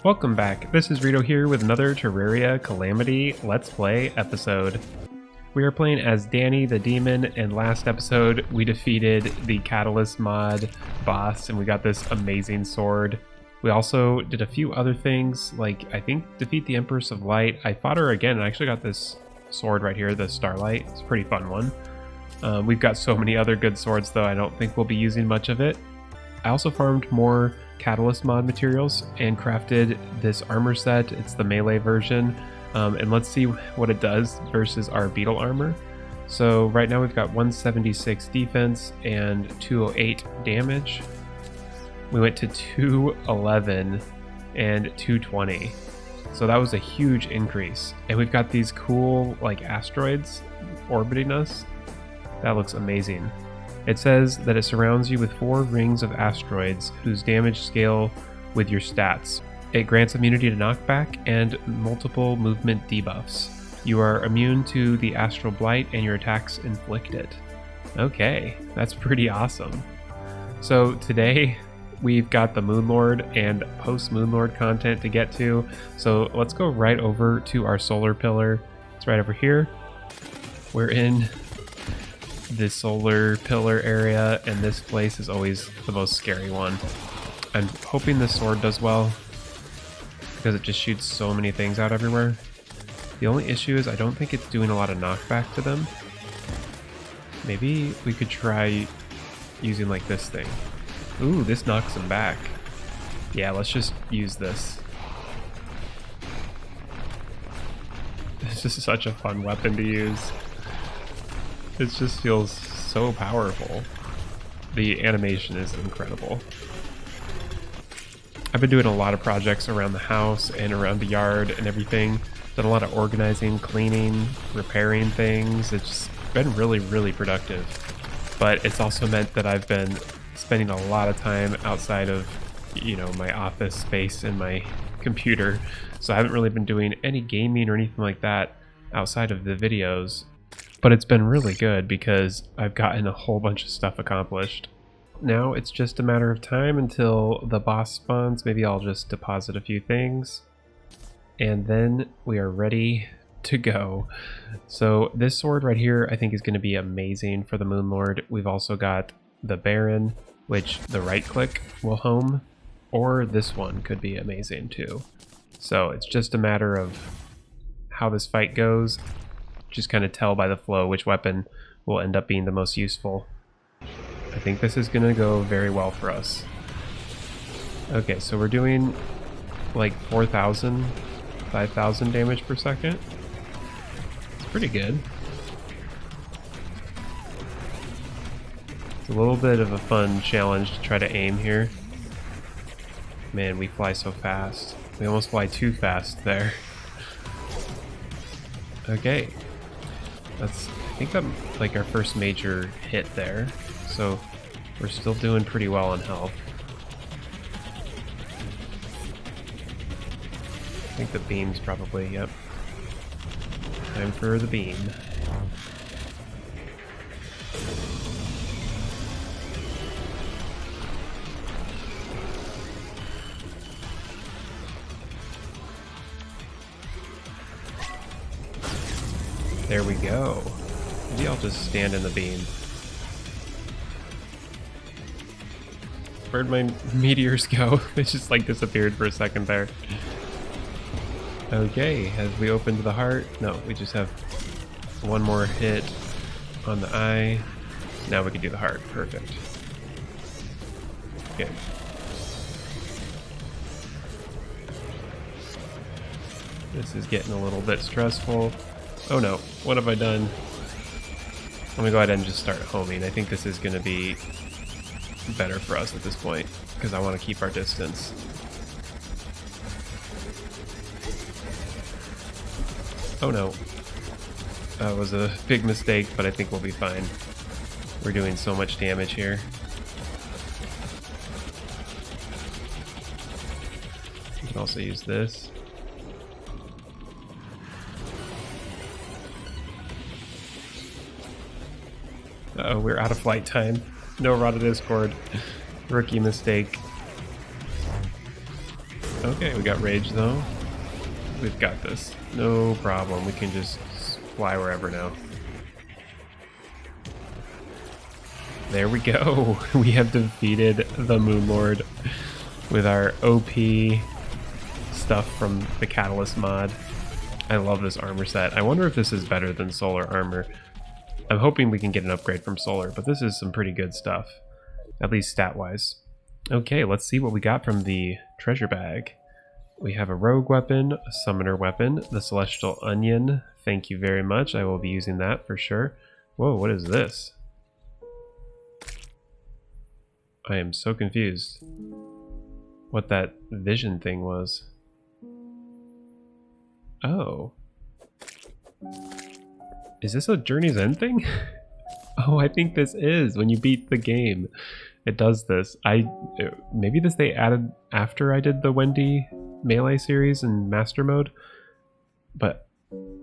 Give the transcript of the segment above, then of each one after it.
Welcome back, this is Rito here with another Terraria Calamity Let's Play episode. We are playing as Dani the Demon, and last episode we defeated the Catalyst mod boss and we got this amazing sword. We also did a few other things, like I think defeat the Empress of Light. I fought her again and I actually got this sword right here, the Starlight. It's a pretty fun one. We've got so many other good swords though, I don't think we'll be using much of it. I also farmed more Catalyst mod materials and crafted this armor set. It's the melee version, and let's see what it does versus our beetle armor. So right now we've got 176 defense and 208 damage. We went to 211 and 220, so that was a huge increase. And we've got these cool like asteroids orbiting us. That looks amazing. It says that it surrounds you with 4 rings of asteroids whose damage scale with your stats. It grants immunity to knockback and multiple movement debuffs. You are immune to the astral blight and your attacks inflict it. Okay, that's pretty awesome. So today we've got the Moonlord and post Moonlord content to get to. So let's go right over to our solar pillar. It's right over here. We're in the solar pillar area, and this place is always the most scary one. I'm hoping this sword does well because it just shoots so many things out everywhere. The only issue is I don't think it's doing a lot of knockback to them. Maybe we could try using like this thing. Ooh, this knocks them back. Yeah, let's just use this. This is such a fun weapon to use. It just feels so powerful. The animation is incredible. I've been doing a lot of projects around the house and around the yard and everything. Done a lot of organizing, cleaning, repairing things. It's been really productive. But it's also meant that I've been spending a lot of time outside of, you know, my office space and my computer. So I haven't really been doing any gaming or anything like that outside of the videos. But it's been really good because I've gotten a whole bunch of stuff accomplished. Now it's just a matter of time until the boss spawns. Maybe I'll just deposit a few things. And then we are ready to go. So this sword right here I think is going to be amazing for the Moonlord. We've also got the Baron, which the right click will home. Or this one could be amazing too. So it's just a matter of how this fight goes. Just kind of tell by the flow which weapon will end up being the most useful. I think this is going to go very well for us. Okay, so we're doing like 4,000, 5,000 damage per second. It's pretty good. It's a little bit of a fun challenge to try to aim here. Man, we fly so fast. We almost fly too fast there. Okay. That's, I think that's like our first major hit there, so we're still doing pretty well on health. I think the beam's probably, yep. Time for the beam. There we go. Maybe I'll just stand in the beam. Where'd my meteors go? They just like disappeared for a second there. Okay, have we opened the heart? No, we just have one more hit on the eye. Now we can do the heart. Perfect. Okay. This is getting a little bit stressful. Oh no, what have I done? Let me go ahead and just start homing. I think this is going to be better for us at this point, because I want to keep our distance. Oh no. That was a big mistake, but I think we'll be fine. We're doing so much damage here. You can also use this. Uh-oh, we're out of flight time. No Rod of Discord. Rookie mistake. Okay, we got rage though. We've got this. No problem. We can just fly wherever now. There we go. We have defeated the Moonlord with our OP stuff from the Catalyst mod. I love this armor set. I wonder if this is better than solar armor. I'm hoping we can get an upgrade from solar, but this is some pretty good stuff, at least stat-wise. Okay, let's see what we got from the treasure bag. We have a rogue weapon, a summoner weapon, the celestial onion. Thank you very much. I will be using that for sure. Whoa, what is this? I am so confused what that vision thing was. Oh. Is this a Journey's End thing? Oh, I think this is. When you beat the game, it does this. Maybe this they added after I did the Wendy Melee series in Master Mode, but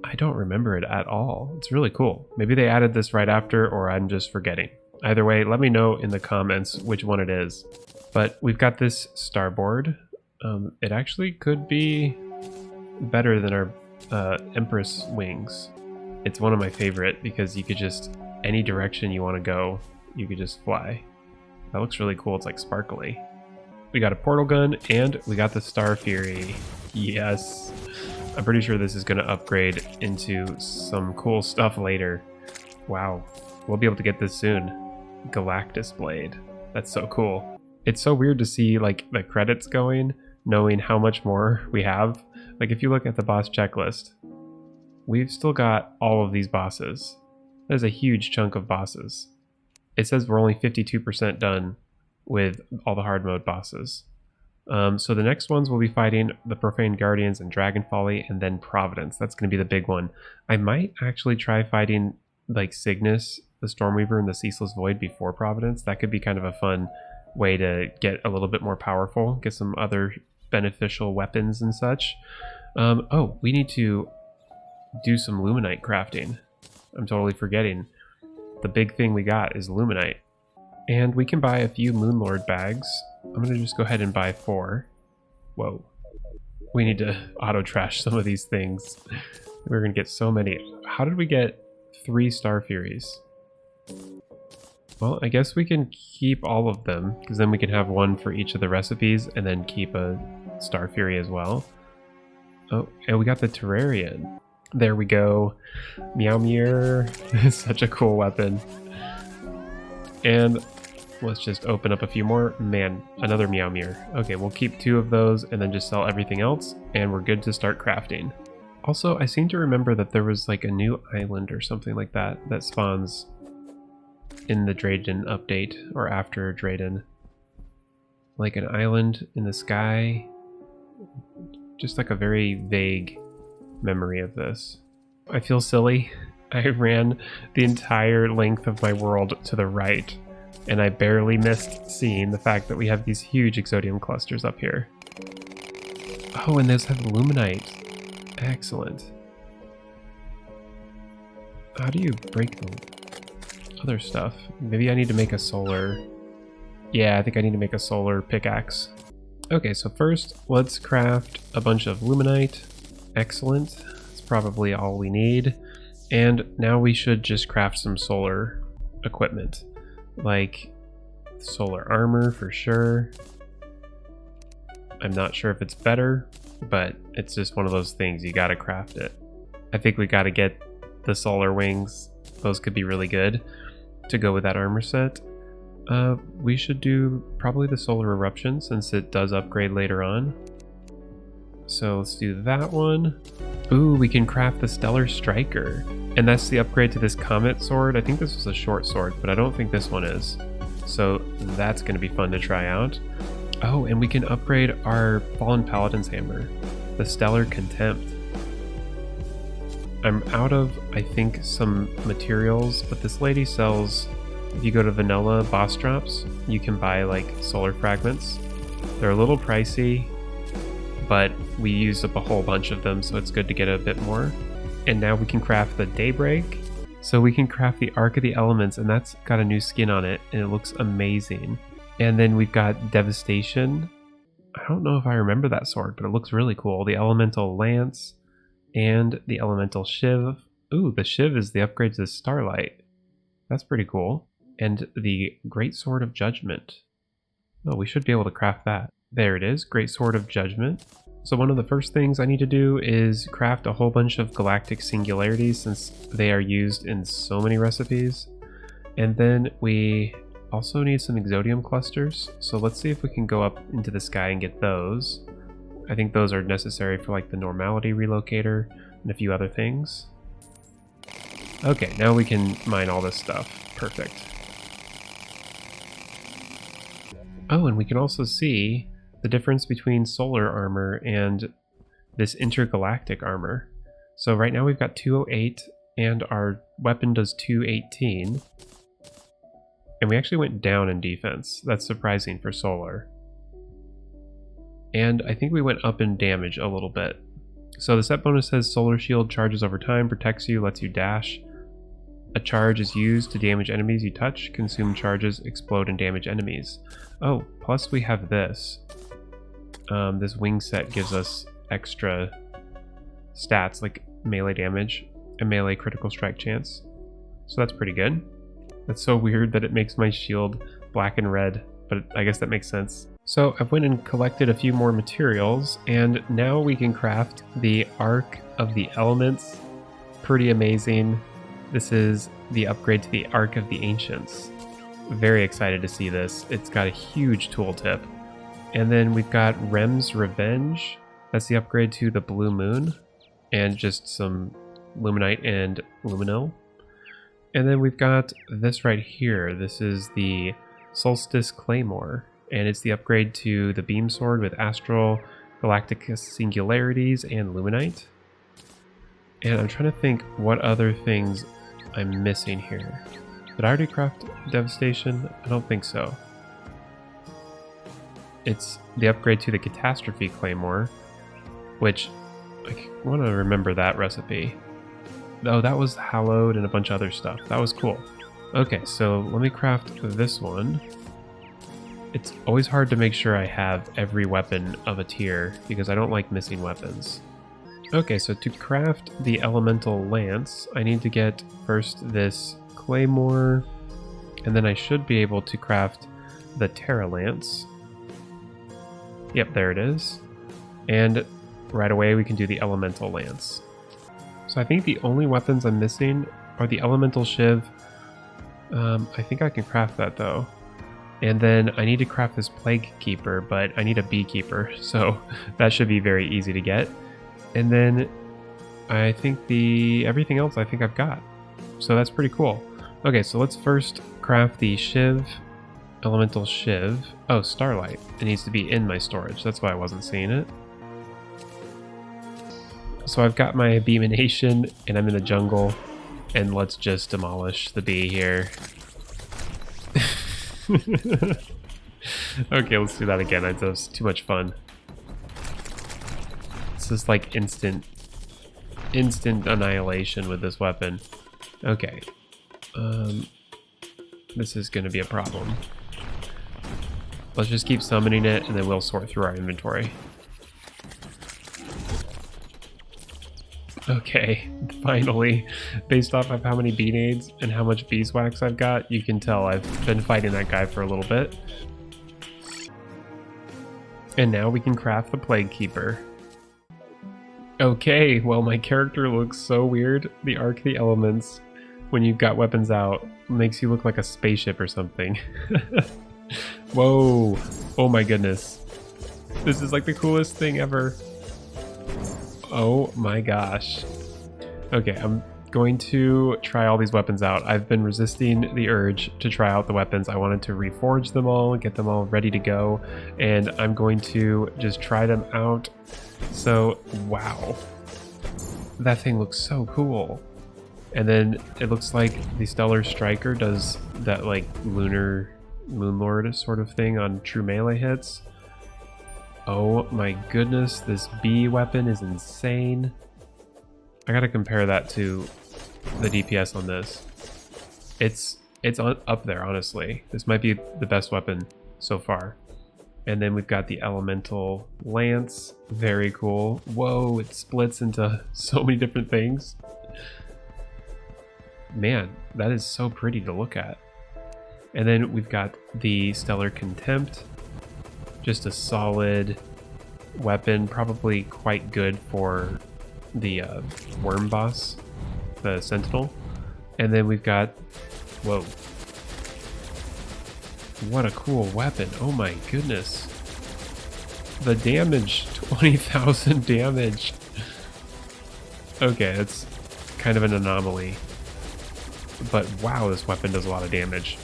I don't remember it at all. It's really cool. Maybe they added this right after, or I'm just forgetting. Either way, let me know in the comments which one it is. But we've got this starboard. It actually could be better than our Empress wings. It's one of my favorite because you could just, any direction you want to go, you could just fly. That looks really cool. It's like sparkly. We got a portal gun and we got the Star Fury. Yes. I'm pretty sure this is going to upgrade into some cool stuff later. Wow. We'll be able to get this soon. Galactus Blade. That's so cool. It's so weird to see like the credits going, knowing how much more we have. Like if you look at the boss checklist, we've still got all of these bosses. There's a huge chunk of bosses. It says we're only 52% done with all the hard mode bosses. So the next ones we'll be fighting the Profane Guardians and Dragon Folly, and then Providence. That's going to be the big one. I might actually try fighting like Cygnus, the Stormweaver, and the Ceaseless Void before Providence. That could be kind of a fun way to get a little bit more powerful, get some other beneficial weapons and such. Oh, we need to do some Luminite crafting. I'm totally forgetting. The big thing we got is Luminite. And we can buy a few Moonlord bags. I'm going to just go ahead and buy 4. Whoa. We need to auto-trash some of these things. We're going to get so many. How did we get 3 Star Furies? Well, I guess we can keep all of them, because then we can have one for each of the recipes, and then keep a Star Fury as well. Oh, and we got the Terrarian. There we go. Meowmeer. Such a cool weapon. And let's just open up a few more. Man, another Meowmeer. Okay, we'll keep 2 of those and then just sell everything else, and we're good to start crafting. Also, I seem to remember that there was like a new island or something like that that spawns in the Drayden update, or after Drayden. Like an island in the sky. Just like a very vague memory of this. I feel silly. I ran the entire length of my world to the right, and I barely missed seeing the fact that we have these huge Exodium clusters up here. Oh, and those have Luminite. Excellent. How do you break the other stuff? Maybe I need to make a solar... Yeah, I think I need to make a solar pickaxe. Okay, so first, let's craft a bunch of Luminite. Excellent. That's probably all we need. And now we should just craft some solar equipment. Like solar armor for sure. I'm not sure if it's better, but it's just one of those things, you gotta craft it. I think we gotta get the solar wings. Those could be really good to go with that armor set. We should do probably the solar eruption since it does upgrade later on. So let's do that one. Ooh, we can craft the Stellar Striker. And that's the upgrade to this Comet Sword. I think this was a short sword, but I don't think this one is. So that's going to be fun to try out. Oh, and we can upgrade our Fallen Paladin's Hammer, the Stellar Contempt. I'm out of, I think, some materials, but this lady sells, if you go to vanilla boss drops, you can buy like solar fragments. They're a little pricey, but we used up a whole bunch of them, so it's good to get a bit more. And now we can craft the Daybreak. So we can craft the Arc of the Elements, and that's got a new skin on it, and it looks amazing. And then we've got Devastation. I don't know if I remember that sword, but it looks really cool. The elemental lance and the elemental shiv. Ooh, the shiv is the upgrade to the starlight. That's pretty cool. And the great sword of judgment. Oh, we should be able to craft that. There it is, great sword of judgment. So one of the first things I need to do is craft a whole bunch of galactic singularities since they are used in so many recipes. And then we also need some exodium clusters. So let's see if we can go up into the sky and get those. I think those are necessary for like the normality relocator and a few other things. Okay, now we can mine all this stuff. Perfect. Oh, and we can also see the difference between solar armor and this intergalactic armor. So right now we've got 208 and our weapon does 218. And we actually went down in defense. That's surprising for solar. And I think we went up in damage a little bit. So the set bonus says solar shield charges over time, protects you, lets you dash. A charge is used to damage enemies you touch, consume charges, explode, and damage enemies. Oh, plus we have this. This wing set gives us extra stats like melee damage and melee critical strike chance. So that's pretty good. That's so weird that it makes my shield black and red, but I guess that makes sense. So I've went and collected a few more materials, and now we can craft the Arc of the Elements. Pretty amazing. This is the upgrade to the Arc of the Ancients. Very excited to see this. It's got a huge tooltip. And then we've got Rem's Revenge. That's the upgrade to the Blue Moon, and just some Luminite and Luminil. And then we've got this right here. This is the Solstice Claymore, and it's the upgrade to the Beam Sword with Astral, Galactic Singularities, and Luminite. And I'm trying to think what other things I'm missing here. Did I already craft Devastation? I don't think so. It's the upgrade to the Catastrophe Claymore, which I want to remember that recipe. Oh, that was Hallowed and a bunch of other stuff. That was cool. Okay, so let me craft this one. It's always hard to make sure I have every weapon of a tier because I don't like missing weapons. Okay, so to craft the Elemental Lance, I need to get first this Claymore, and then I should be able to craft the Terra Lance. Yep, there it is. And right away we can do the Elemental Lance. So I think the only weapons I'm missing are the Elemental Shiv. I think I can craft that though. And then I need to craft this Plague Keeper, but I need a Beekeeper, so that should be very easy to get. And then I think everything else I think I've got. So that's pretty cool. Okay, so let's first craft the Shiv, Elemental Shiv. Oh, Starlight. It needs to be in my storage. That's why I wasn't seeing it. So I've got my Beamination, and I'm in the jungle, and let's just demolish the bee here. Okay, let's do that again. That was too much fun. It's just like instant annihilation with this weapon. Okay. This is gonna be a problem. Let's just keep summoning it, and then we'll sort through our inventory. Okay, finally, based off of how many bee nades and how much beeswax I've got, you can tell I've been fighting that guy for a little bit. And now we can craft the Plague Keeper. Okay, well my character looks so weird. The Arc of the Elements, when you've got weapons out, makes you look like a spaceship or something. Whoa, oh my goodness. This is like the coolest thing ever. Oh my gosh. Okay, I'm going to try all these weapons out. I've been resisting the urge to try out the weapons. I wanted to reforge them all, get them all ready to go, and I'm going to just try them out. So, wow. That thing looks so cool. And then it looks like the Stellar Striker does that like lunar Moonlord sort of thing on true melee hits. Oh my goodness, this bee weapon is insane. I gotta compare that to the DPS on this. It's up there, honestly. This might be the best weapon so far. And then we've got the elemental lance. Very cool. Whoa, it splits into so many different things. Man, that is so pretty to look at. And then we've got the Stellar Contempt. Just a solid weapon, probably quite good for the worm boss, the Sentinel. And then we've got, whoa. What a cool weapon. Oh my goodness. The damage, 20,000 damage. Okay, that's kind of an anomaly. But wow, this weapon does a lot of damage.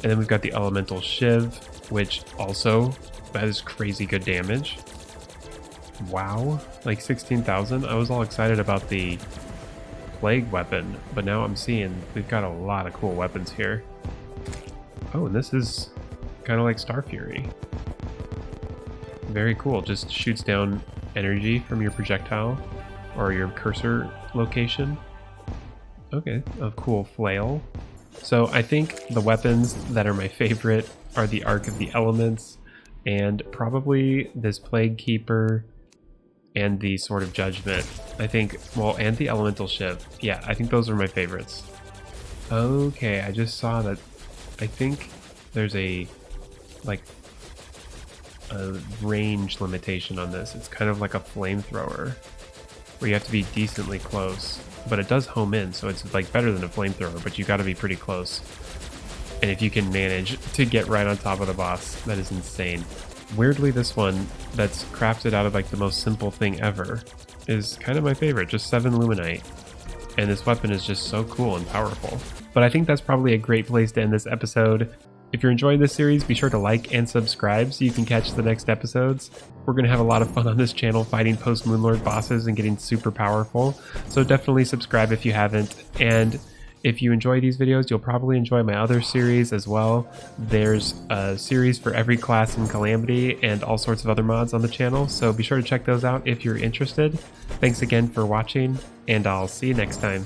And then we've got the Elemental Shiv, which also, that is crazy good damage. Wow, like 16,000. I was all excited about the Plague weapon, but now I'm seeing we've got a lot of cool weapons here. Oh, and this is kind of like Star Fury. Very cool. Just shoots down energy from your projectile or your cursor location. Okay, a cool flail. So I think the weapons that are my favorite are the Arc of the Elements and probably this Plague Keeper and the Sword of Judgment. I think, well, and the Elemental Shiv. Yeah, I think those are my favorites. Okay, I just saw that. I think there's a range limitation on this. It's kind of like a flamethrower where you have to be decently close, but it does home in, so it's like better than a flamethrower, but you got to be pretty close. And if you can manage to get right on top of the boss, that is insane. Weirdly, this one that's crafted out of like the most simple thing ever is kind of my favorite, just 7 Luminite. And this weapon is just so cool and powerful. But I think that's probably a great place to end this episode. If you're enjoying this series, be sure to like and subscribe so you can catch the next episodes. We're going to have a lot of fun on this channel fighting post-Moonlord bosses and getting super powerful. So definitely subscribe if you haven't. And if you enjoy these videos, you'll probably enjoy my other series as well. There's a series for every class in Calamity and all sorts of other mods on the channel. So be sure to check those out if you're interested. Thanks again for watching, and I'll see you next time.